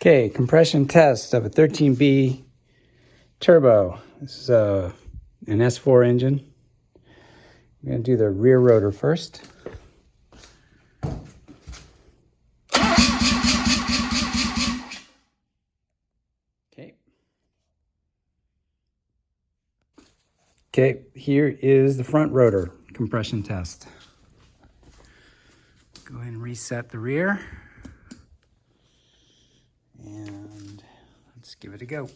Okay, compression test of a 13B turbo. This is an S4 engine. I'm going to do the rear rotor first. Okay. Okay, here is the front rotor compression test. Go ahead and reset the rear. And let's give it a go.